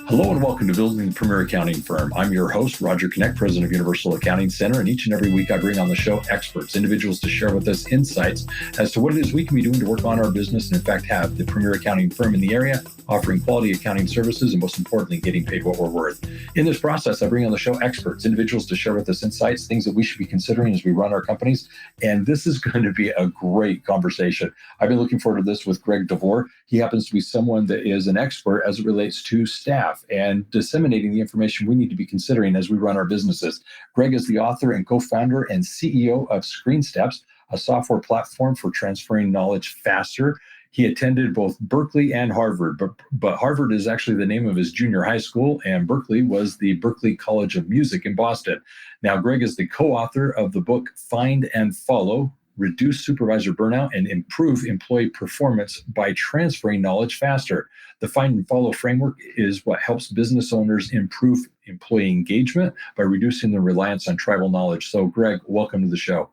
Hello and welcome to Building the Premier Accounting Firm. I'm your host, Roger Connect, president of Universal Accounting Center, and each and every week I bring on the show experts, individuals to share with us insights as to what it is we can be doing to work on our business and in fact have the premier accounting firm in the area, offering quality accounting services and most importantly, getting paid what we're worth. In this process, I bring on the show experts, individuals to share with us insights, things that we should be considering as we run our companies. And this is going to be a great conversation. I've been looking forward to this with Greg DeVore. He happens to be someone that is an expert as it relates to staff and disseminating the information we need to be considering as we run our businesses. Greg is the author and co-founder and CEO of ScreenSteps, a software platform for transferring knowledge faster. He attended both Berkeley and Harvard, but Harvard is actually the name of his junior high school, and Berkeley was the Berklee College of Music in Boston. Now, Greg is the co-author of the book Find and Follow: Reduce Supervisor Burnout and Improve Employee Performance by Transferring Knowledge Faster. The Find and Follow framework is what helps business owners improve employee engagement by reducing the reliance on tribal knowledge. So, Greg, welcome to the show.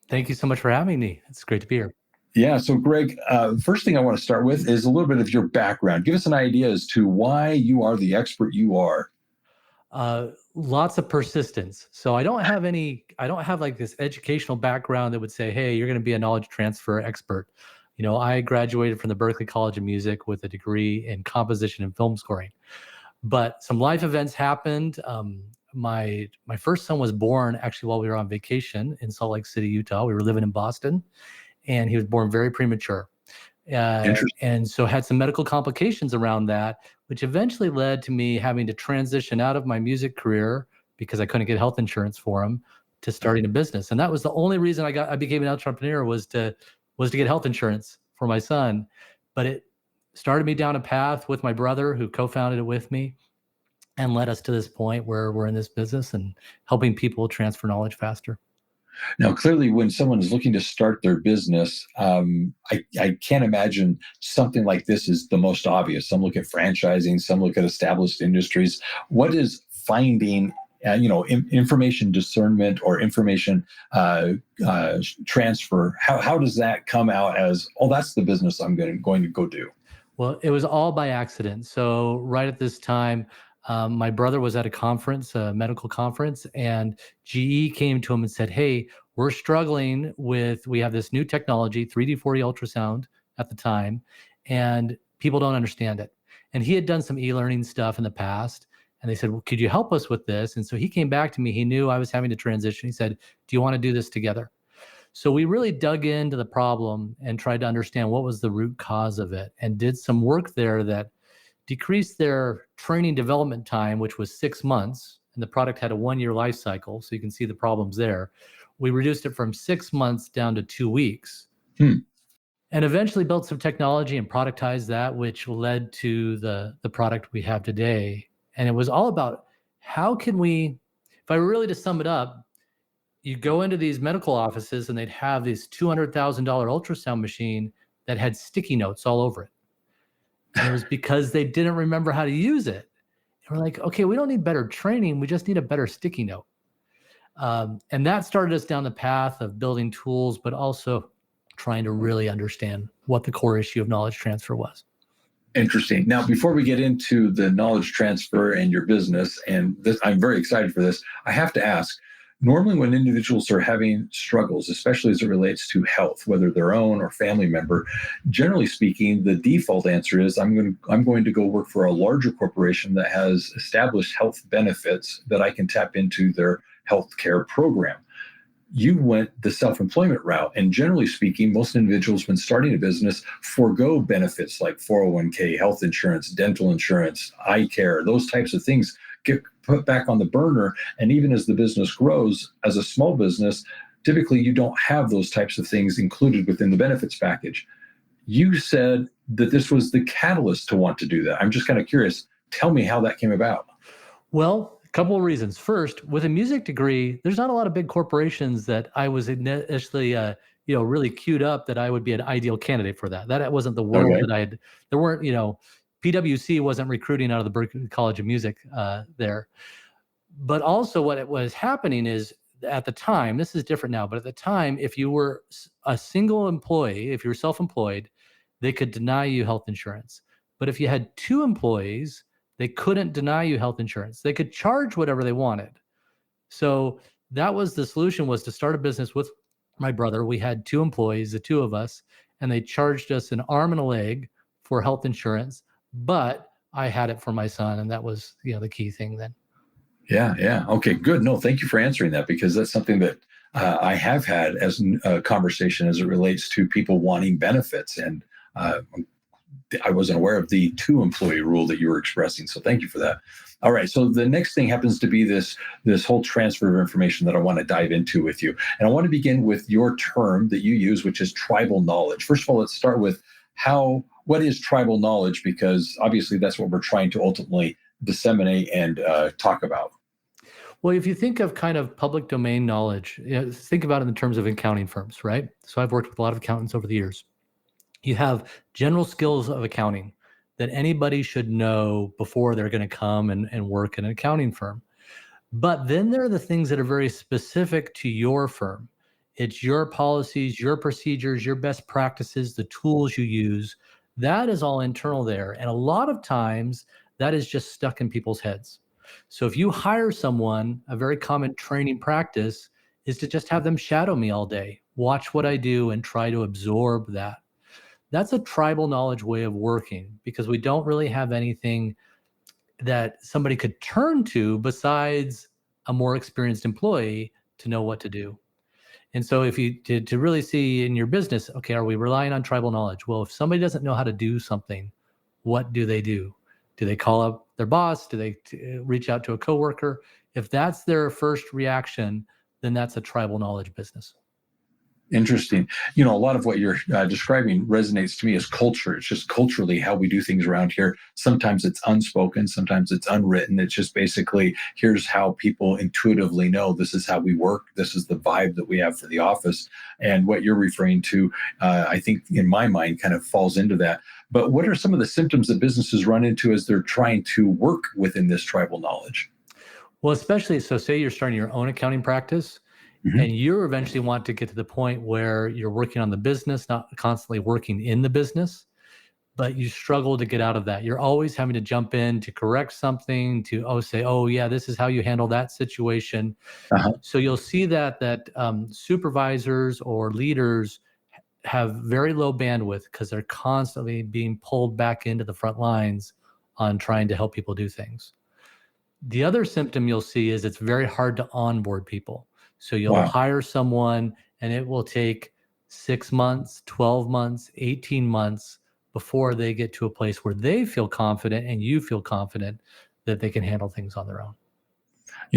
Thank you so much for having me. It's great to be here. Yeah. So, Greg, first thing I want to start with is a little bit of your background. Give us an idea as to why you are the expert you are. Lots of persistence. So I don't have like this educational background that would say, hey, you're going to be a knowledge transfer expert. You know, I graduated from the Berklee College of Music with a degree in composition and film scoring. But some life events happened. My first son was born actually while we were on vacation in Salt Lake City, Utah. We were living in Boston, and he was born very premature. And so had some medical complications around that, which eventually led to me having to transition out of my music career because I couldn't get health insurance for him to starting a business. And that was the only reason I became an entrepreneur was to get health insurance for my son. But it started me down a path with my brother who co-founded it with me and led us to this point where we're in this business and helping people transfer knowledge faster. Now, clearly, when someone is looking to start their business, I can't imagine something like this is the most obvious. Some look at franchising, some look at established industries. What is finding, information discernment or information transfer? How does that come out as, oh, that's the business I'm going to go do? Well, it was all by accident. So right at this time, my brother was at a conference, a medical conference, and GE came to him and said, hey, we're struggling we have this new technology, 3D, 4D ultrasound at the time, and people don't understand it. And he had done some e-learning stuff in the past, and they said, well, could you help us with this? And so he came back to me. He knew I was having to transition. He said, do you want to do this together? So we really dug into the problem and tried to understand what was the root cause of it and did some work there that decreased their training development time, which was 6 months, and the product had a 1-year life cycle. So you can see the problems there. We reduced it from 6 months down to 2 weeks. And eventually built some technology and productized that, which led to the product we have today. And it was all about how can we, if I were really to sum it up, you go into these medical offices and they'd have this $200,000 ultrasound machine that had sticky notes all over it. And it was because they didn't remember how to use it. And we're like, okay, we don't need better training. We just need a better sticky note. And that started us down the path of building tools, but also trying to really understand what the core issue of knowledge transfer was. Interesting. Now, before we get into the knowledge transfer and your business, and this, I'm very excited for this, I have to ask, normally when individuals are having struggles, especially as it relates to health, whether their own or family member, generally speaking, the default answer is I'm going to go work for a larger corporation that has established health benefits that I can tap into their healthcare program. You went the self-employment route. And generally speaking, most individuals when starting a business forego benefits like 401k, health insurance, dental insurance, eye care, those types of things get put back on the burner. And even as the business grows, as a small business, typically you don't have those types of things included within the benefits package. You said that this was the catalyst to want to do that. I'm just kind of curious. Tell me how that came about. Well, a couple of reasons. First, with a music degree, there's not a lot of big corporations that I was initially, really queued up that I would be an ideal candidate for that. That wasn't the world that I had. There weren't, PwC wasn't recruiting out of the Berklee College of Music there. But also what was happening is at the time, this is different now, but at the time, if you were a single employee, if you were self-employed, they could deny you health insurance. But if you had 2 employees, They couldn't deny you health insurance. They could charge whatever they wanted. So that was the solution, was to start a business with my brother. We had 2 employees, the 2 of us, and they charged us an arm and a leg for health insurance, but I had it for my son, and that was, the key thing then. Yeah, yeah. Okay, good. No, thank you for answering that, because that's something that I have had as a conversation as it relates to people wanting benefits. And I wasn't aware of the 2-employee rule that you were expressing. So thank you for that. All right. So the next thing happens to be this whole transfer of information that I want to dive into with you. And I want to begin with your term that you use, which is tribal knowledge. First of all, let's start with what is tribal knowledge? Because obviously that's what we're trying to ultimately disseminate and talk about. Well, if you think of kind of public domain knowledge, think about it in terms of accounting firms, right? So I've worked with a lot of accountants over the years. You have general skills of accounting that anybody should know before they're going to come and work in an accounting firm. But then there are the things that are very specific to your firm. It's your policies, your procedures, your best practices, the tools you use. That is all internal there. And a lot of times that is just stuck in people's heads. So if you hire someone, a very common training practice is to just have them shadow me all day, watch what I do and try to absorb that. That's a tribal knowledge way of working, because we don't really have anything that somebody could turn to besides a more experienced employee to know what to do. And so if you to really see in your business, okay, are we relying on tribal knowledge? Well, if somebody doesn't know how to do something, what do they do? Do they call up their boss? Do they reach out to a coworker? If that's their first reaction, then that's a tribal knowledge business. Interesting. A lot of what you're describing resonates to me as culture. It's just culturally how we do things around here. Sometimes it's unspoken, sometimes it's unwritten. It's just basically, here's how people intuitively know this is how we work. This is the vibe that we have for the office. And what you're referring to, I think in my mind kind of falls into that. But what are some of the symptoms that businesses run into as they're trying to work within this tribal knowledge? Well, especially, so say you're starting your own accounting practice. Mm-hmm. And you eventually want to get to the point where you're working on the business, not constantly working in the business, but you struggle to get out of that. You're always having to jump in to correct something, to say, oh yeah, this is how you handle that situation. Uh-huh. So you'll see that supervisors or leaders have very low bandwidth because they're constantly being pulled back into the front lines on trying to help people do things. The other symptom you'll see is it's very hard to onboard people. So you'll hire someone and it will take 6 months, 12 months, 18 months before they get to a place where they feel confident and you feel confident that they can handle things on their own.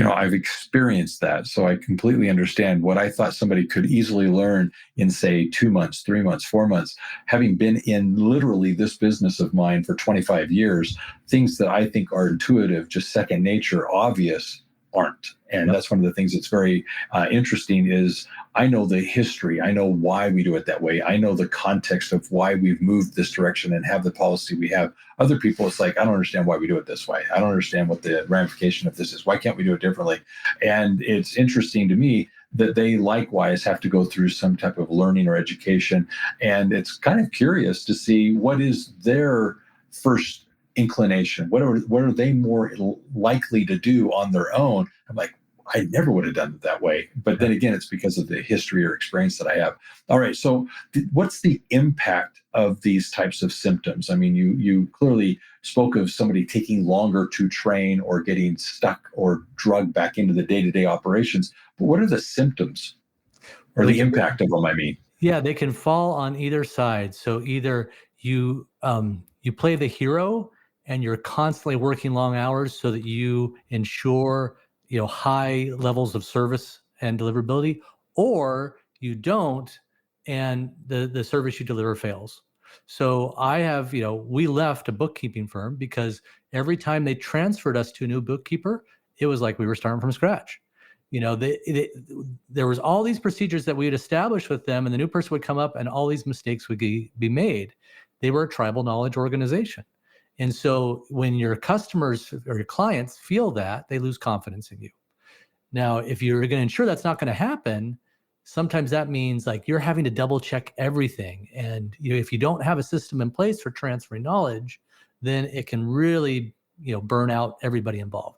I've experienced that. So I completely understand what I thought somebody could easily learn in, say, 2 months, 3 months, 4 months. Having been in literally this business of mine for 25 years, things that I think are intuitive, just second nature, obvious, aren't. And that's one of the things that's very interesting is I know the history. I know why we do it that way. I know the context of why we've moved this direction and have the policy we have. Other people, it's like, I don't understand why we do it this way. I don't understand what the ramification of this is. Why can't we do it differently? And it's interesting to me that they likewise have to go through some type of learning or education. And it's kind of curious to see what is their first inclination. What are they more likely to do on their own? I'm like, I never would have done it that way. But then again, it's because of the history or experience that I have. All right. So what's the impact of these types of symptoms? I mean, you clearly spoke of somebody taking longer to train or getting stuck or drugged back into the day-to-day operations. But what are the symptoms or the impact of them, I mean? Yeah, they can fall on either side. So either you play the hero and you're constantly working long hours so that you ensure high levels of service and deliverability, or you don't, and the service you deliver fails. So I have, we left a bookkeeping firm because every time they transferred us to a new bookkeeper, it was like we were starting from scratch. There was all these procedures that we had established with them, and the new person would come up and all these mistakes would be made. They were a tribal knowledge organization. And so when your customers or your clients feel that, they lose confidence in you. Now, if you're going to ensure that's not going to happen, sometimes that means like you're having to double check everything. And if you don't have a system in place for transferring knowledge, then it can really burn out everybody involved.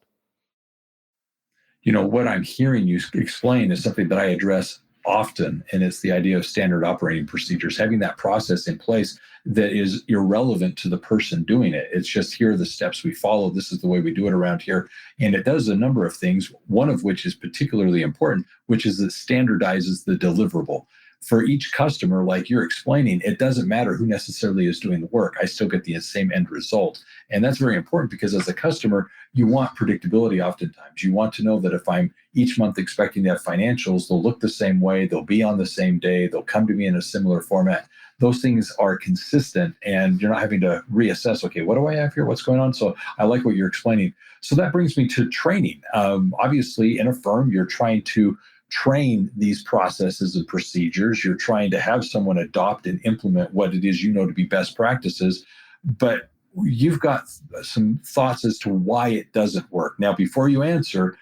What I'm hearing you explain is something that I address often, and it's the idea of standard operating procedures, having that process in place that is irrelevant to the person doing it. It's just, here are the steps we follow. This is the way we do it around here. And it does a number of things, one of which is particularly important, which is it standardizes the deliverable. For each customer, like you're explaining, it doesn't matter who necessarily is doing the work. I still get the same end result. And that's very important, because as a customer, you want predictability oftentimes. You want to know that if I'm each month expecting to have financials, they'll look the same way, they'll be on the same day, they'll come to me in a similar format. Those things are consistent, and you're not having to reassess, okay, what do I have here? What's going on? So I like what you're explaining. So that brings me to training. Obviously, in a firm, you're trying to train these processes and procedures. You're trying to have someone adopt and implement what it is to be best practices, but you've got some thoughts as to why it doesn't work. Now, before you answer,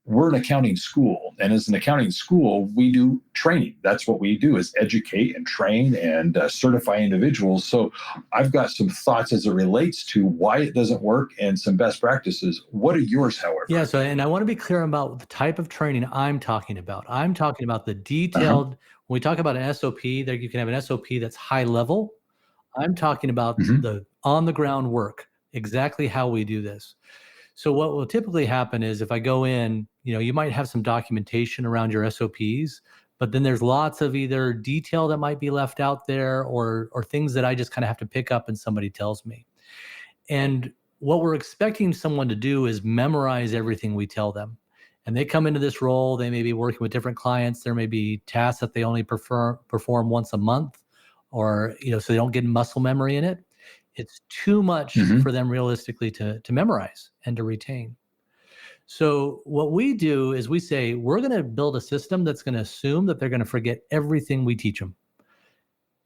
we're an accounting school, and as an accounting school, we do training. That's what we do, is educate and train and certify individuals. So I've got some thoughts as it relates to why it doesn't work and some best practices. What are yours, however? Yeah, and I want to be clear about the type of training I'm talking about. I'm talking about the detailed, when we talk about an SOP, there you can have an SOP that's high level. I'm talking about the on-the-ground work, exactly how we do this. So what will typically happen is, if I go in, you might have some documentation around your SOPs, but then there's lots of either detail that might be left out there, or things that I just kind of have to pick up and somebody tells me. And what we're expecting someone to do is memorize everything we tell them. And they come into this role, they may be working with different clients. There may be tasks that they only perform once a month, or, so they don't get muscle memory in it. It's too much for them realistically to memorize and to retain. So what we do is we say, we're going to build a system that's going to assume that they're going to forget everything we teach them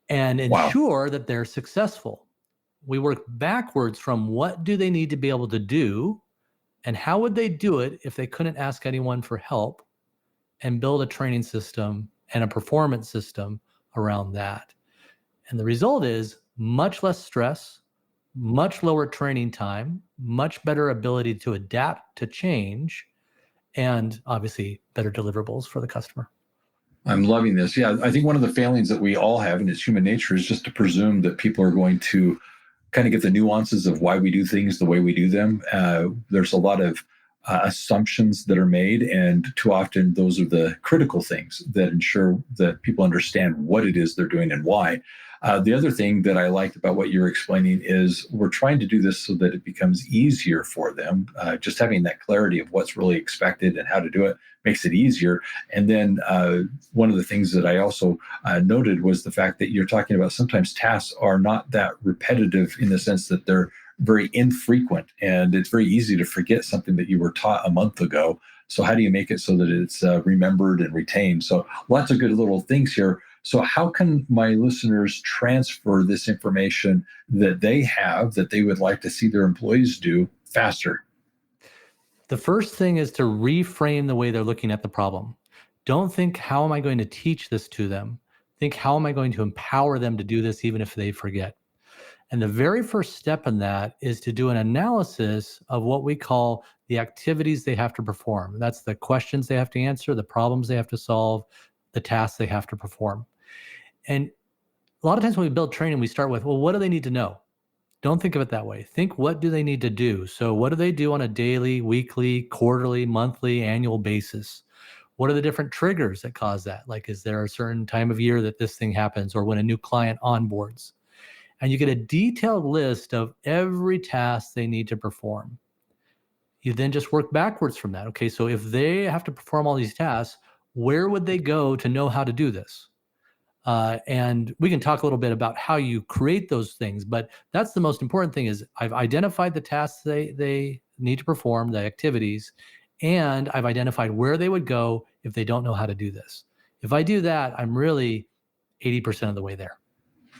and ensure that they're successful. We work backwards from what do they need to be able to do, and how would they do it if they couldn't ask anyone for help, and build a training system and a performance system around that. And the result is much less stress, much lower training time, much better ability to adapt to change, and obviously better deliverables for the customer. I'm loving this. Yeah, I think one of the failings that we all have, and it's human nature, is just to presume that people are going to kind of get the nuances of why we do things the way we do them. There's a lot of assumptions that are made, and too often those are the critical things that ensure that people understand what it is they're doing and why. The other thing that I liked about what you're explaining is we're trying to do this so that it becomes easier for them. Just having that clarity of what's really expected and how to do it makes it easier. And then one of the things that I also noted was the fact that you're talking about sometimes tasks are not that repetitive, in the sense that they're very infrequent, and it's very easy to forget something that you were taught a month ago. So how do you make it so that it's remembered and retained? So lots of good little things here. So how can my listeners transfer this information that they have, that they would like to see their employees do, faster? The first thing is to reframe the way they're looking at the problem. Don't think, how am I going to teach this to them? Think, how am I going to empower them to do this even if they forget? And the very first step in that is to do an analysis of what we call the activities they have to perform. That's the questions they have to answer, the problems they have to solve, the tasks they have to perform. And a lot of times when we build training, we start with, well, what do they need to know? Don't think of it that way. Think, what do they need to do? So what do they do on a daily, weekly, quarterly, monthly, annual basis? What are the different triggers that cause that? Like, is there a certain time of year that this thing happens, or when a new client onboards? And you get a detailed list of every task they need to perform. You then just work backwards from that. Okay, so if they have to perform all these tasks, where would they go to know how to do this? And we can talk a little bit about how you create those things, but that's the most important thing. Is I've identified the tasks they need to perform, the activities, and I've identified where they would go if they don't know how to do this. If I do that, I'm really 80% of the way there.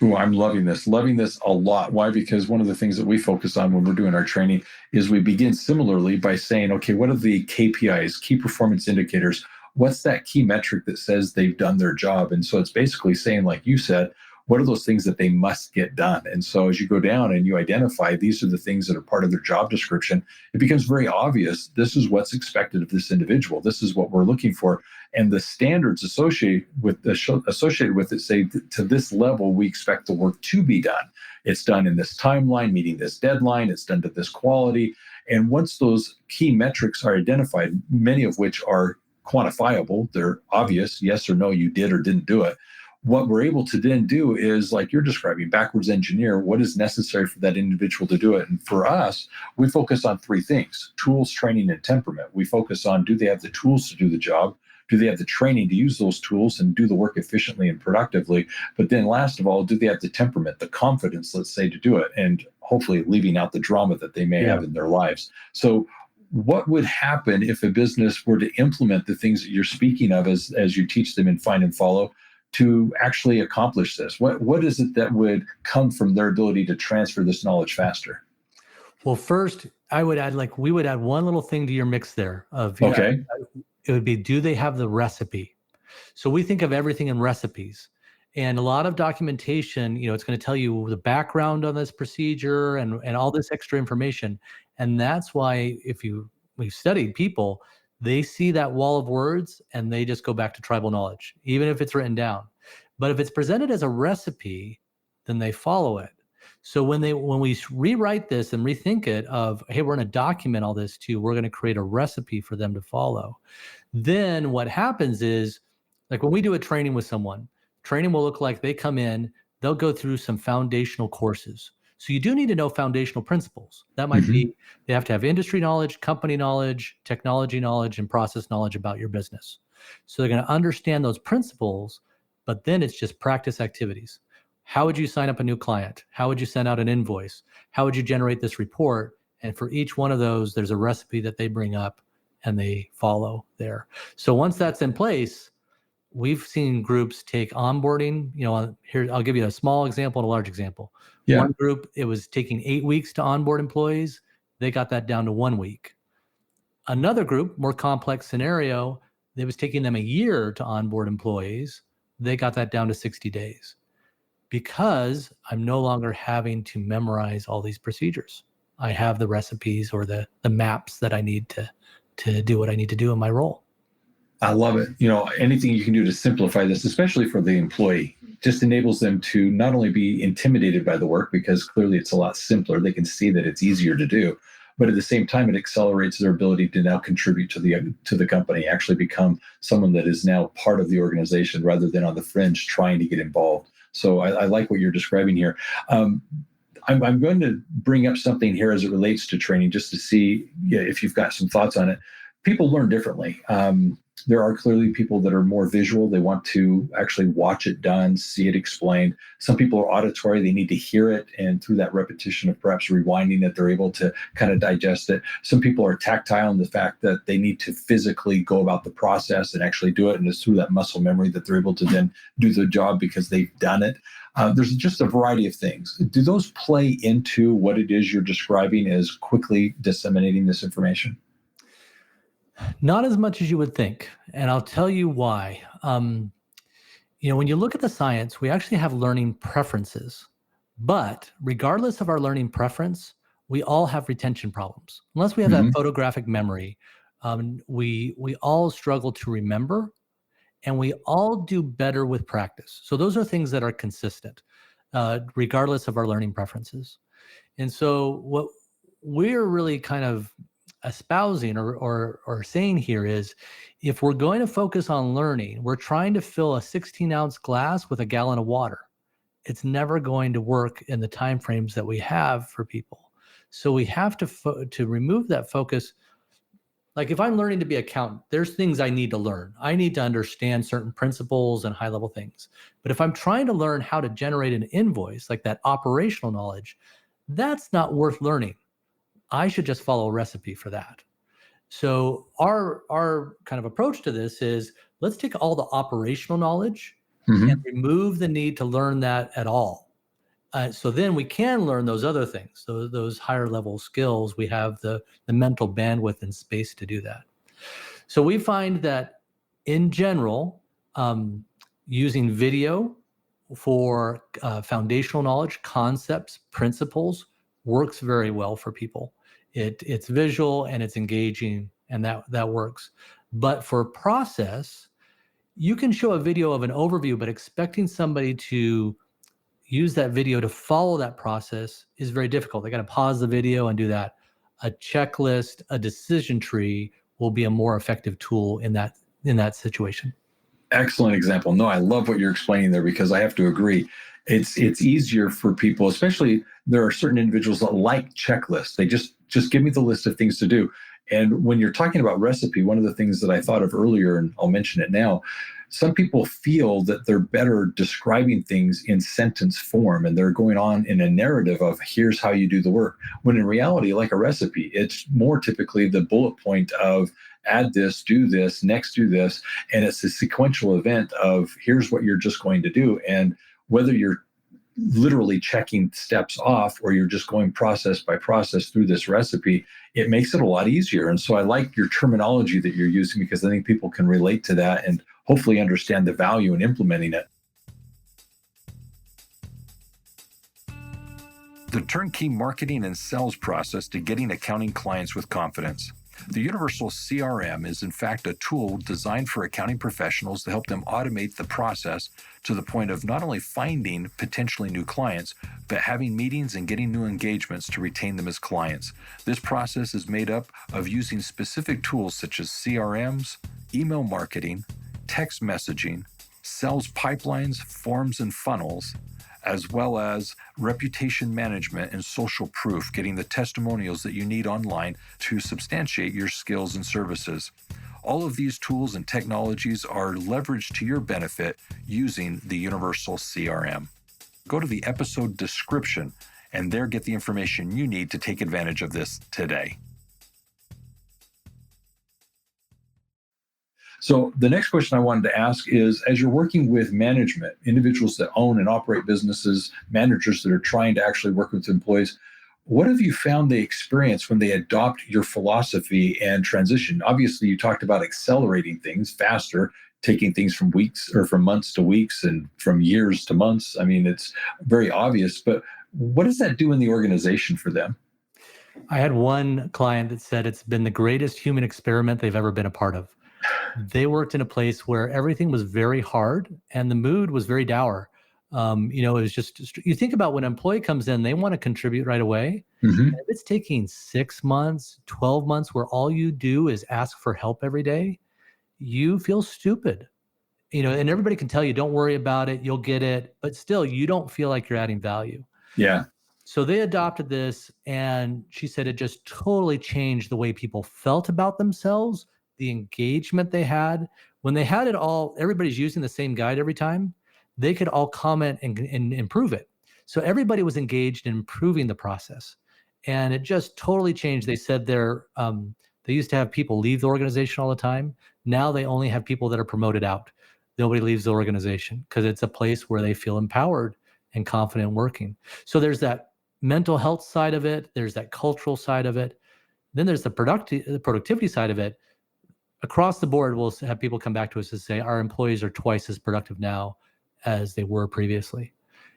Ooh, I'm loving this a lot. Why? Because one of the things that we focus on when we're doing our training is we begin similarly by saying, okay, what are the KPIs, key performance indicators? What's that key metric that says they've done their job? And so it's basically saying, like you said, what are those things that they must get done? And so as you go down and you identify these are the things that are part of their job description, it becomes very obvious this is what's expected of this individual. This is what we're looking for. And the standards associated with it say to this level, we expect the work to be done. It's done in this timeline, meeting this deadline, it's done to this quality. And once those key metrics are identified, many of which are quantifiable, they're obvious, yes or no, you did or didn't do it. What we're able to then do is, like you're describing, backwards engineer what is necessary for that individual to do it. And for us, we focus on three things: tools, training, and temperament. We focus on, do they have the tools to do the job? Do they have the training to use those tools and do the work efficiently and productively? But then last of all, do they have the temperament, the confidence, let's say, to do it? And hopefully leaving out the drama that they may have in their lives. So what would happen if a business were to implement the things that you're speaking of as you teach them in Find and Follow to actually accomplish this? What is it that would come from their ability to transfer this knowledge faster? Well, first, we would add one little thing to your mix there of, okay. It would be, do they have the recipe? So we think of everything in recipes. And a lot of documentation, it's going to tell you the background on this procedure and all this extra information. And that's why we've studied people, they see that wall of words and they just go back to tribal knowledge, even if it's written down. But if it's presented as a recipe, then they follow it. So when we rewrite this and rethink it of, hey, we're going to document all this too, we're going to create a recipe for them to follow. Then what happens is, like when we do a training with someone, training will look like they come in, they'll go through some foundational courses. So you do need to know foundational principles. That might be, they have to have industry knowledge, company knowledge, technology knowledge, and process knowledge about your business. So they're going to understand those principles, but then it's just practice activities. How would you sign up a new client? How would you send out an invoice? How would you generate this report? And for each one of those, there's a recipe that they bring up and they follow there. So once that's in place, we've seen groups take onboarding. Here, I'll give you a small example and a large example. Yeah. One group, it was taking 8 weeks to onboard employees. They got that down to 1 week. Another group, more complex scenario, it was taking them a year to onboard employees. They got that down to 60 days. Because I'm no longer having to memorize all these procedures. I have the recipes or the maps that I need to do what I need to do in my role. I love it. Anything you can do to simplify this, especially for the employee, just enables them to not only be intimidated by the work, because clearly it's a lot simpler. They can see that it's easier to do, but at the same time, it accelerates their ability to now contribute to the company, actually become someone that is now part of the organization rather than on the fringe trying to get involved. So I like what you're describing here. I'm going to bring up something here as it relates to training, just to see if you've got some thoughts on it. People learn differently. There are clearly people that are more visual. They want to actually watch it done, see it explained. Some people are auditory. They need to hear it. And through that repetition of perhaps rewinding it, they're able to kind of digest it. Some people are tactile in the fact that they need to physically go about the process and actually do it. And it's through that muscle memory that they're able to then do the job because they've done it. There's just a variety of things. Do those play into what it is you're describing as quickly disseminating this information? Not as much as you would think. And I'll tell you why. When you look at the science, we actually have learning preferences. But regardless of our learning preference, we all have retention problems. Unless we have that photographic memory, we all struggle to remember, and we all do better with practice. So those are things that are consistent, regardless of our learning preferences. And so what we're really kind of espousing or saying here is, if we're going to focus on learning, we're trying to fill a 16-ounce glass with a gallon of water. It's never going to work in the timeframes that we have for people. So we have to remove that focus. Like if I'm learning to be an accountant, there's things I need to learn. I need to understand certain principles and high-level things. But if I'm trying to learn how to generate an invoice, like that operational knowledge, that's not worth learning. I should just follow a recipe for that. So our kind of approach to this is, let's take all the operational knowledge and remove the need to learn that at all. So then we can learn those other things, those higher level skills. We have the mental bandwidth and space to do that. So we find that in general, using video for foundational knowledge, concepts, principles, works very well for people. It's visual and it's engaging, and that works. But for process, you can show a video of an overview, but expecting somebody to use that video to follow that process is very difficult. They got to pause the video and do that. A checklist, a decision tree will be a more effective tool in that situation. Excellent example. No, I love what you're explaining there, because I have to agree. It's easier for people, especially there are certain individuals that like checklists. They just give me the list of things to do. And when you're talking about recipe, one of the things that I thought of earlier, and I'll mention it now, some people feel that they're better describing things in sentence form, and they're going on in a narrative of here's how you do the work. When in reality, like a recipe, it's more typically the bullet point of add this, do this, next do this. And it's a sequential event of here's what you're just going to do. And whether you're literally checking steps off or you're just going process by process through this recipe, it makes it a lot easier. And so I like your terminology that you're using, because I think people can relate to that and hopefully understand the value in implementing it. The turnkey marketing and sales process to getting accounting clients with confidence. The Universal CRM is in fact a tool designed for accounting professionals to help them automate the process to the point of not only finding potentially new clients, but having meetings and getting new engagements to retain them as clients. This process is made up of using specific tools such as CRMs, email marketing, text messaging, sales pipelines, forms and funnels, as well as reputation management and social proof, getting the testimonials that you need online to substantiate your skills and services. All of these tools and technologies are leveraged to your benefit using the Universal CRM. Go to the episode description and there get the information you need to take advantage of this today. So the next question I wanted to ask is, as you're working with management, individuals that own and operate businesses, managers that are trying to actually work with employees, what have you found they experience when they adopt your philosophy and transition? Obviously, you talked about accelerating things faster, taking things from weeks or from months to weeks and from years to months. I mean, it's very obvious, but what does that do in the organization for them? I had one client that said it's been the greatest human experiment they've ever been a part of. They worked in a place where everything was very hard and the mood was very dour. It was just, you think about when an employee comes in, they want to contribute right away. Mm-hmm. And if it's taking 6 months, 12 months, where all you do is ask for help every day, you feel stupid. And everybody can tell you, don't worry about it, you'll get it, but still you don't feel like you're adding value. Yeah. So they adopted this, and she said it just totally changed the way people felt about themselves, the engagement they had. When they had it all, everybody's using the same guide every time, they could all comment and improve it. So everybody was engaged in improving the process. And it just totally changed. They said they used to have people leave the organization all the time. Now they only have people that are promoted out. Nobody leaves the organization because it's a place where they feel empowered and confident working. So there's that mental health side of it. There's that cultural side of it. Then there's the productivity side of it. Across the board, we'll have people come back to us and say our employees are twice as productive now as they were previously.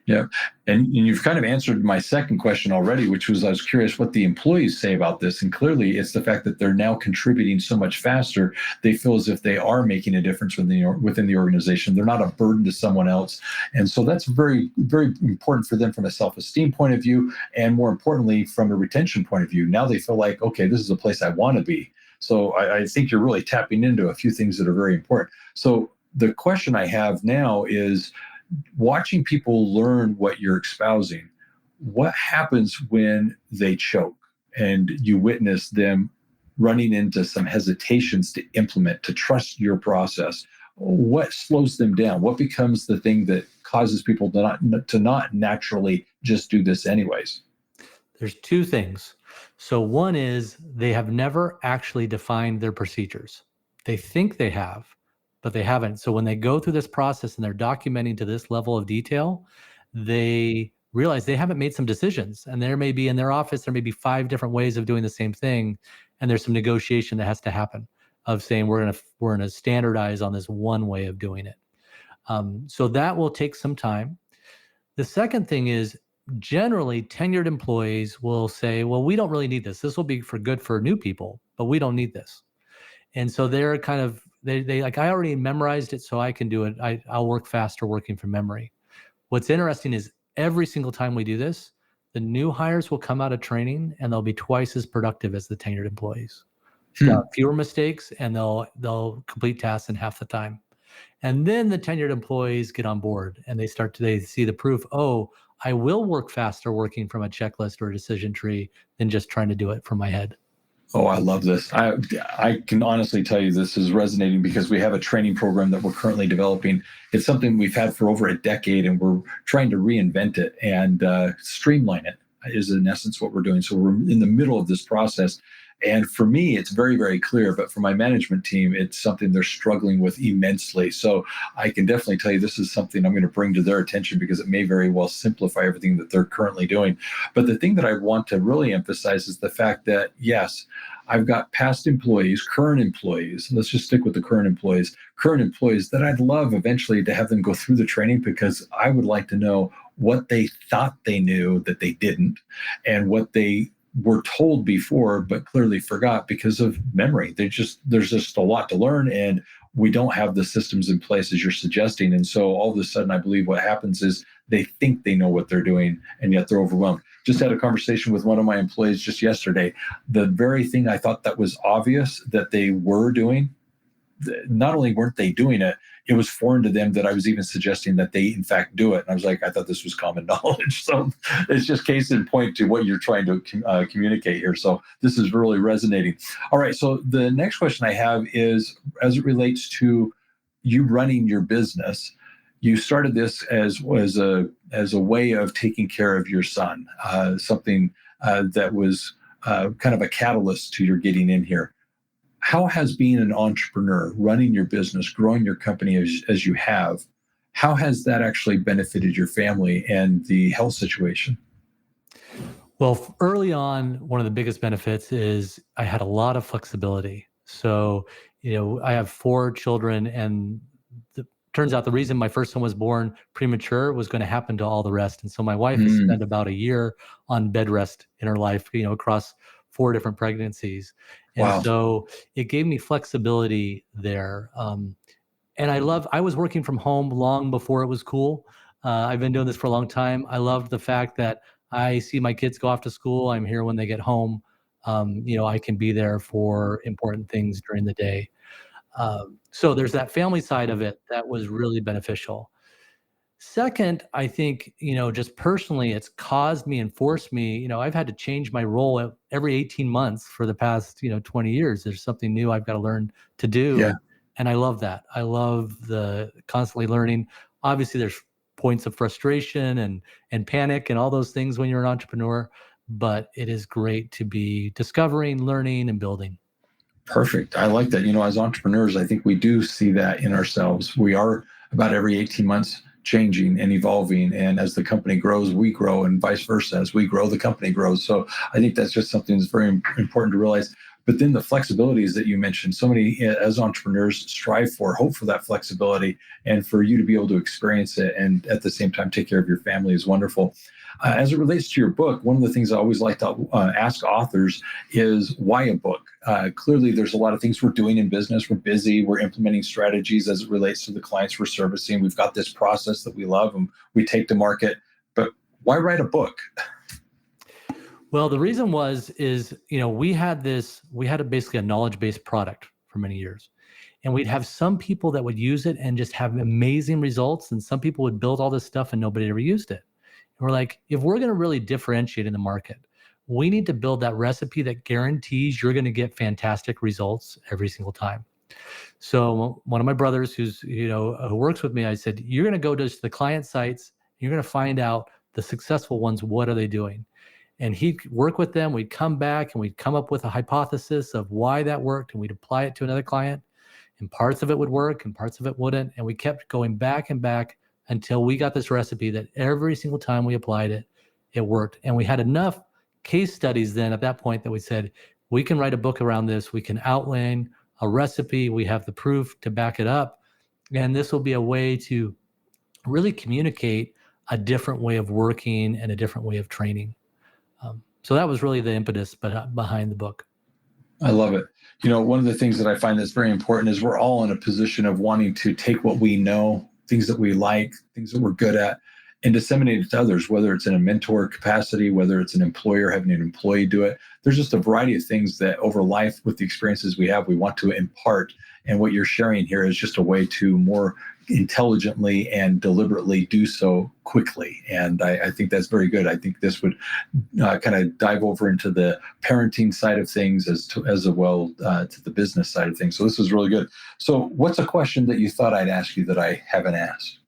Yeah. And you've kind of answered my second question already, which was I was curious what the employees say about this. And clearly it's the fact that they're now contributing so much faster. They feel as if they are making a difference within the organization. They're not a burden to someone else. And so that's very, very important for them from a self-esteem point of view. And more importantly, from a retention point of view. Now they feel like, okay, this is a place I want to be. So I think you're really tapping into a few things that are very important. So the question I have now is, watching people learn what you're espousing, what happens when they choke and you witness them running into some hesitations to implement, to trust your process? What slows them down? What becomes the thing that causes people to not naturally just do this anyways? There's two things. So one is they have never actually defined their procedures. They think they have, but they haven't. So when they go through this process and they're documenting to this level of detail, they realize they haven't made some decisions. And there may be in their office, there may be 5 different ways of doing the same thing. And there's some negotiation that has to happen of saying we're going to standardize on this one way of doing it. So that will take some time. The second thing is generally tenured employees will say, well, we don't really need this. This will be good for new people, but we don't need this. And so they're kind of, they like, I already memorized it, so I can do it. I'll work faster working from memory. What's interesting is every single time we do this, the new hires will come out of training and they'll be twice as productive as the tenured employees. Fewer mistakes, and they'll complete tasks in half the time. And then the tenured employees get on board and they see the proof. Oh, I will work faster working from a checklist or a decision tree than just trying to do it from my head. Oh, I love this. I can honestly tell you this is resonating because we have a training program that we're currently developing. It's something we've had for over a decade, and we're trying to reinvent it and streamline it is in essence what we're doing. So we're in the middle of this process. And for me, it's very, very clear. But for my management team, it's something they're struggling with immensely. So I can definitely tell you this is something I'm going to bring to their attention because it may very well simplify everything that they're currently doing. But the thing that I want to really emphasize is the fact that, yes, I've got past employees, current employees. Let's just stick with the current employees that I'd love eventually to have them go through the training, because I would like to know what they thought they knew that they didn't, and what they were told before but clearly forgot because of memory. There's just a lot to learn, and we don't have the systems in place as you're suggesting. And so all of a sudden, I believe what happens is they think they know what they're doing, and yet they're overwhelmed. Just had a conversation with one of my employees just yesterday. The very thing I thought that was obvious that they were doing, not only weren't they doing it, it was foreign to them that I was even suggesting that they in fact do it. And I was like, I thought this was common knowledge. So it's just case in point to what you're trying to communicate here. So this is really resonating. All right. So the next question I have is, as it relates to you running your business, you started this as a way of taking care of your son, something that was kind of a catalyst to your getting in here. How has being an entrepreneur, running your business, growing your company as you have, how has that actually benefited your family and the health situation? Well, early on, one of the biggest benefits is I had a lot of flexibility. So, I have 4 children, and turns out the reason my first son was born premature was going to happen to all the rest. And so my wife has spent about a year on bed rest in her life, across 4 different pregnancies. And Wow. so it gave me flexibility there. And I was working from home long before it was cool. I've been doing this for a long time. I loved the fact that I see my kids go off to school. I'm here when they get home. I can be there for important things during the day. So there's that family side of it that was really beneficial. Second, I think, just personally, it's caused me and forced me, I've had to change my role every 18 months for the past, 20 years. There's something new I've got to learn to do. Yeah. And I love that. I love the constantly learning. Obviously, there's points of frustration and panic and all those things when you're an entrepreneur, but it is great to be discovering, learning, and building. Perfect. I like that. As entrepreneurs, I think we do see that in ourselves. We are about every 18 months changing and evolving. And as the company grows, we grow, and vice versa. As we grow, the company grows. So I think that's just something that's very important to realize. But then the flexibilities that you mentioned, so many as entrepreneurs strive for, hope for that flexibility, and for you to be able to experience it and at the same time take care of your family is wonderful. As it relates to your book, one of the things I always like to ask authors is why a book? Clearly, there's a lot of things we're doing in business. We're busy. We're implementing strategies as it relates to the clients we're servicing. We've got this process that we love and we take to market. But why write a book? Well, the reason is we had basically a knowledge-based product for many years. And we'd have some people that would use it and just have amazing results. And some people would build all this stuff and nobody ever used it. And we're like, if we're going to really differentiate in the market, we need to build that recipe that guarantees you're going to get fantastic results every single time. So one of my brothers who works with me, I said, you're going to go to the client sites. You're going to find out the successful ones. What are they doing? And he'd work with them. We'd come back and we'd come up with a hypothesis of why that worked. And we'd apply it to another client, and parts of it would work and parts of it wouldn't. And we kept going back and back until we got this recipe that every single time we applied it, it worked. And we had enough case studies then at that point that we said, we can write a book around this. We can outline a recipe. We have the proof to back it up. And this will be a way to really communicate a different way of working and a different way of training. So that was really the impetus behind the book. I love it. One of the things that I find that's very important is we're all in a position of wanting to take what we know, things that we like, things that we're good at, and disseminate it to others, whether it's in a mentor capacity, whether it's an employer having an employee do it. There's just a variety of things that over life, with the experiences we have, we want to impart. And what you're sharing here is just a way to more intelligently and deliberately do so quickly. And I think that's very good. I think this would kind of dive over into the parenting side of things as well to the business side of things. So this is really good. So what's a question that you thought I'd ask you that I haven't asked?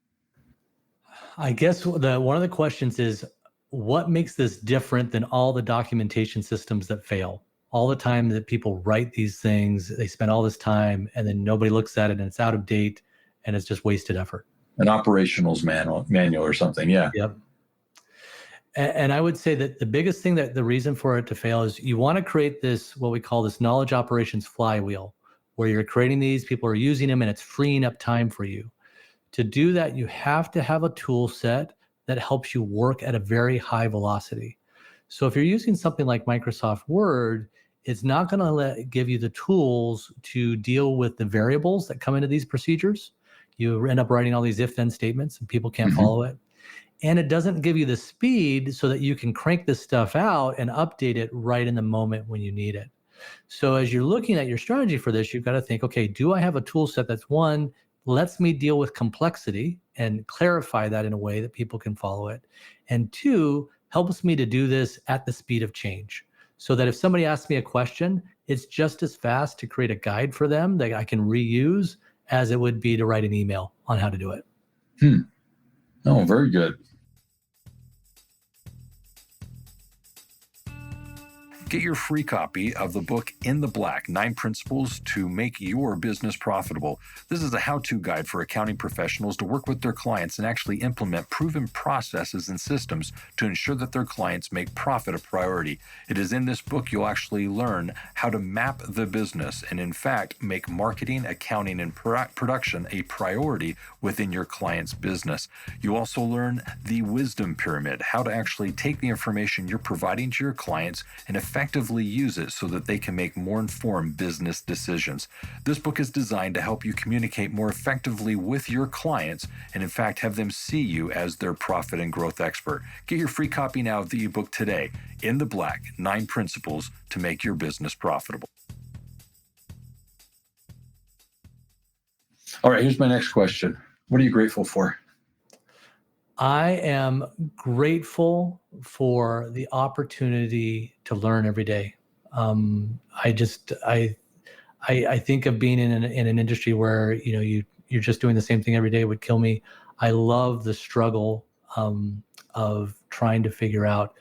I guess one of the questions is, what makes this different than all the documentation systems that fail? All the time that people write these things, they spend all this time and then nobody looks at it and it's out of date and it's just wasted effort. An operationals manual or something. Yeah. Yep. And I would say that the biggest thing, that the reason for it to fail, is you want to create this, what we call this knowledge operations flywheel, where you're creating these, people are using them, and it's freeing up time for you. To do that, you have to have a tool set that helps you work at a very high velocity. So if you're using something like Microsoft Word, it's not going to give you the tools to deal with the variables that come into these procedures. You end up writing all these if-then statements and people can't follow it. And it doesn't give you the speed so that you can crank this stuff out and update it right in the moment when you need it. So as you're looking at your strategy for this, you've got to think, okay, do I have a tool set that's, one, lets me deal with complexity and clarify that in a way that people can follow it, and two, helps me to do this at the speed of change, so that if somebody asks me a question, it's just as fast to create a guide for them that I can reuse as it would be to write an email on how to do it. Oh, very good. Get your free copy of the book In the Black, 9 Principles to Make Your Business Profitable. This is a how-to guide for accounting professionals to work with their clients and actually implement proven processes and systems to ensure that their clients make profit a priority. It is in this book you'll actually learn how to map the business and, in fact, make marketing, accounting, and production a priority within your client's business. You also learn the wisdom pyramid, how to actually take the information you're providing to your clients and effectively use it so that they can make more informed business decisions. This book is designed to help you communicate more effectively with your clients and, in fact, have them see you as their profit and growth expert. Get your free copy now of the ebook today, In the Black, 9 Principles to Make Your Business Profitable. All right, here's my next question. What are you grateful for? I am grateful for the opportunity to learn every day. I think of being in an industry where you're just doing the same thing every day would kill me. I love the struggle of trying to figure out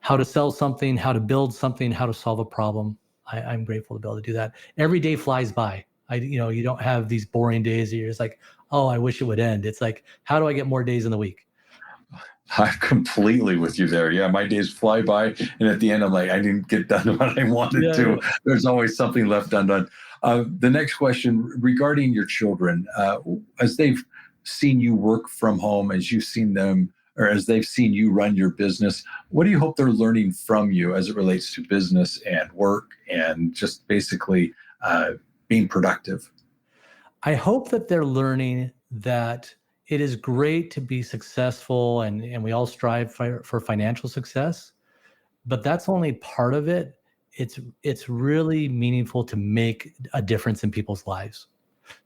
how to sell something, how to build something, how to solve a problem. I'm grateful to be able to do that. Every day flies by. You don't have these boring days that you're just like, oh, I wish it would end. It's like, how do I get more days in the week? I'm completely with you there. Yeah, my days fly by, and at the end, I'm like, I didn't get done what I wanted to. Yeah. There's always something left undone. The next question regarding your children, as they've seen you work from home, as you've seen them, or as they've seen you run your business, what do you hope they're learning from you as it relates to business and work and just basically being productive? I hope that they're learning that it is great to be successful and we all strive for financial success, but that's only part of it. It's really meaningful to make a difference in people's lives.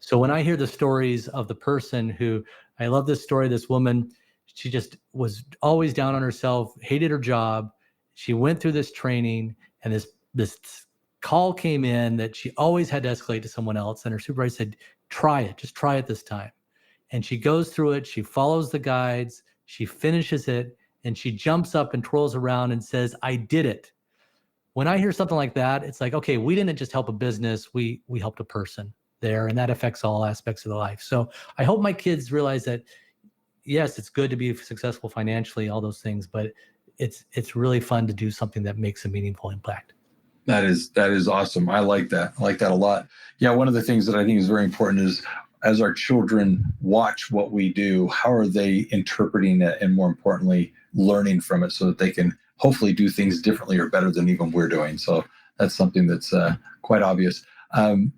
So when I hear the stories of the person who, I love this story, this woman, she just was always down on herself, hated her job. She went through this training and this call came in that she always had to escalate to someone else. And her supervisor said, try it, just try it this time. And she goes through it, she follows the guides, she finishes it, and she jumps up and twirls around and says, I did it. When I hear something like that, it's like, okay, we didn't just help a business, we helped a person there, and that affects all aspects of their life. So I hope my kids realize that, yes, it's good to be successful financially, all those things, but it's really fun to do something that makes a meaningful impact. That is awesome. I like that. I like that a lot. Yeah, one of the things that I think is very important is as our children watch what we do, how are they interpreting it, and more importantly, learning from it so that they can hopefully do things differently or better than even we're doing. So that's something that's quite obvious.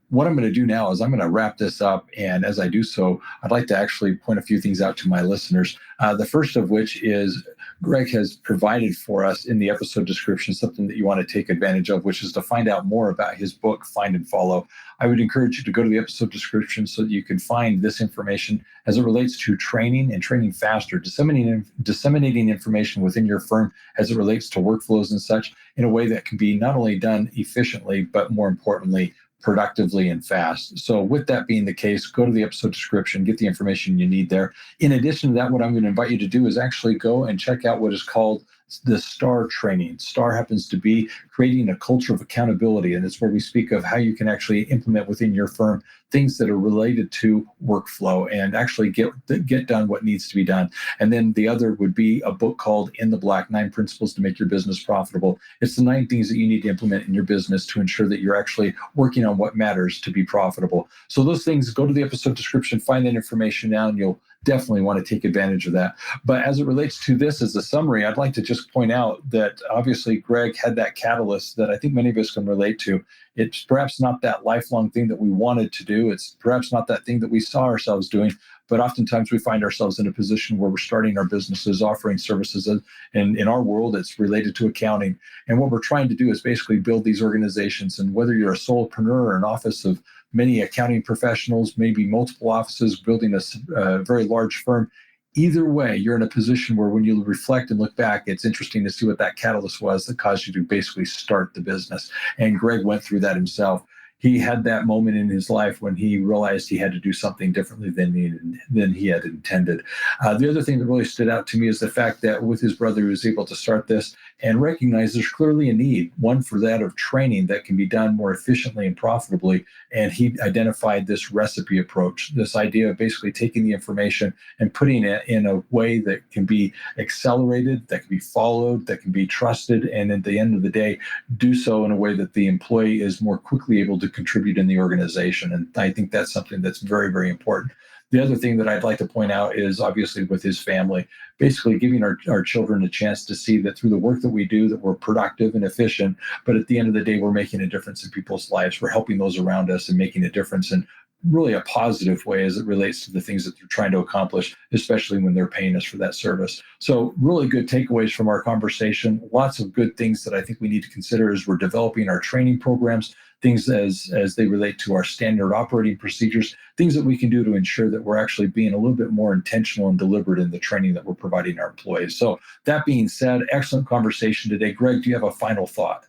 What I'm going to do now is I'm going to wrap this up. And as I do so, I'd like to actually point a few things out to my listeners. The first of which is Greg has provided for us in the episode description something that you want to take advantage of, which is to find out more about his book, Find and Follow. I would encourage you to go to the episode description so that you can find this information as it relates to training and training faster, disseminating information within your firm as it relates to workflows and such in a way that can be not only done efficiently, but more importantly, productively and fast. So with that being the case, go to the episode description, get the information you need there. In addition to that, what I'm going to invite you to do is actually go and check out what is called the STAR training. STAR happens to be creating a culture of accountability, and it's where we speak of how you can actually implement within your firm things that are related to workflow and actually get done what needs to be done. And then the other would be a book called In the Black, 9 Principles to Make Your Business Profitable. It's the 9 things that you need to implement in your business to ensure that you're actually working on what matters to be profitable. So those things, go to the episode description, find that information now, and you'll definitely want to take advantage of that. But as it relates to this as a summary, I'd like to just point out that obviously Greg had that catalyst that I think many of us can relate to. It's perhaps not that lifelong thing that we wanted to do. It's perhaps not that thing that we saw ourselves doing, but oftentimes we find ourselves in a position where we're starting our businesses, offering services, and in our world, it's related to accounting. And what we're trying to do is basically build these organizations. And whether you're a solopreneur or an office of many accounting professionals, maybe multiple offices, building a very large firm, either way, you're in a position where when you reflect and look back, it's interesting to see what that catalyst was that caused you to basically start the business. And Greg went through that himself. He had that moment in his life when he realized he had to do something differently than he had intended. The other thing that really stood out to me is the fact that with his brother, he was able to start this and recognize there's clearly a need, one for that of training that can be done more efficiently and profitably. And he identified this recipe approach, this idea of basically taking the information and putting it in a way that can be accelerated, that can be followed, that can be trusted, and at the end of the day, do so in a way that the employee is more quickly able to contribute in the organization. And I think that's something that's very, very important. The other thing that I'd like to point out is obviously with his family, basically giving our children a chance to see that through the work that we do, that we're productive and efficient, but at the end of the day, we're making a difference in people's lives. We're helping those around us and making a difference in really a positive way as it relates to the things that they're trying to accomplish, especially when they're paying us for that service. So really good takeaways from our conversation. Lots of good things that I think we need to consider as we're developing our training programs, things as they relate to our standard operating procedures, things that we can do to ensure that we're actually being a little bit more intentional and deliberate in the training that we're providing our employees. So that being said, excellent conversation today. Greg, do you have a final thought?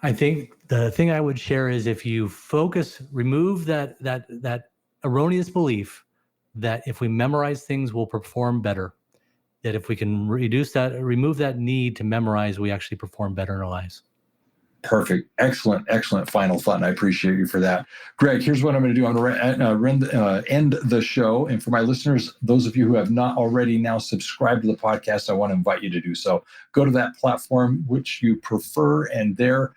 I think the thing I would share is if you remove that erroneous belief that if we memorize things, we'll perform better. That if we can remove that need to memorize, we actually perform better in our lives. Perfect. Excellent final thought. And I appreciate you for that. Greg, here's what I'm going to do. I'm going to end the show. And for my listeners, those of you who have not already now subscribed to the podcast, I want to invite you to do so. Go to that platform which you prefer, and there,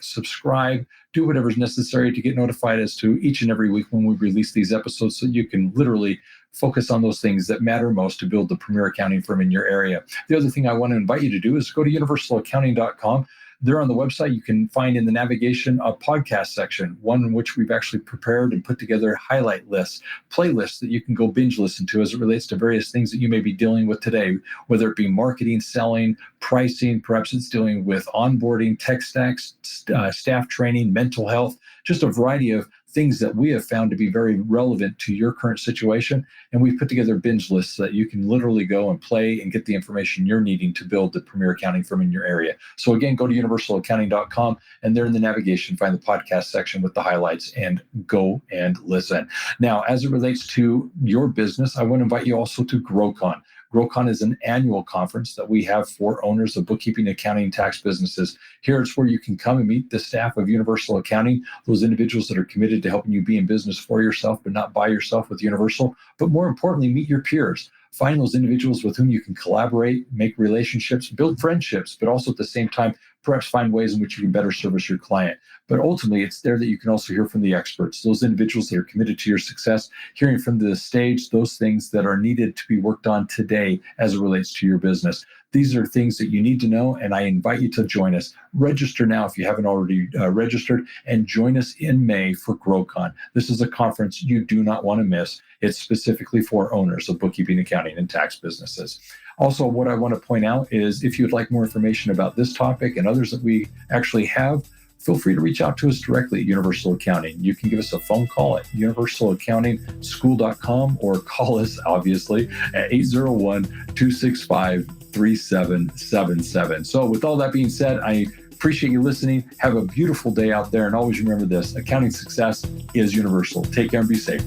subscribe, do whatever's necessary to get notified as to each and every week when we release these episodes, so you can literally focus on those things that matter most to build the premier accounting firm in your area. The other thing I want to invite you to do is go to universalaccounting.com. There on the website, you can find in the navigation a podcast section, one in which we've actually prepared and put together highlight lists, playlists that you can go binge listen to as it relates to various things that you may be dealing with today, whether it be marketing, selling, pricing, perhaps it's dealing with onboarding, tech stacks, staff training, mental health, just a variety of things that we have found to be very relevant to your current situation. And we've put together binge lists that you can literally go and play and get the information you're needing to build the premier accounting firm in your area. So again, go to universalaccounting.com, and there in the navigation, find the podcast section with the highlights and go and listen. Now, as it relates to your business, I want to invite you also to GrowCon. GrowCon is an annual conference that we have for owners of bookkeeping, accounting, tax businesses. Here it's where you can come and meet the staff of Universal Accounting, those individuals that are committed to helping you be in business for yourself, but not by yourself with Universal. But more importantly, meet your peers. Find those individuals with whom you can collaborate, make relationships, build friendships, but also at the same time, perhaps find ways in which you can better service your client. But ultimately, it's there that you can also hear from the experts, those individuals that are committed to your success, hearing from the stage, those things that are needed to be worked on today as it relates to your business. These are things that you need to know, and I invite you to join us. Register now if you haven't already registered, and join us in May for GrowCon. This is a conference you do not want to miss. It's specifically for owners of bookkeeping, accounting, and tax businesses. Also, what I want to point out is if you'd like more information about this topic and others that we actually have, feel free to reach out to us directly at Universal Accounting. You can give us a phone call at universalaccountingschool.com or call us, obviously, at 801-265-3777. So with all that being said, I appreciate you listening. Have a beautiful day out there. And always remember this, accounting success is universal. Take care and be safe.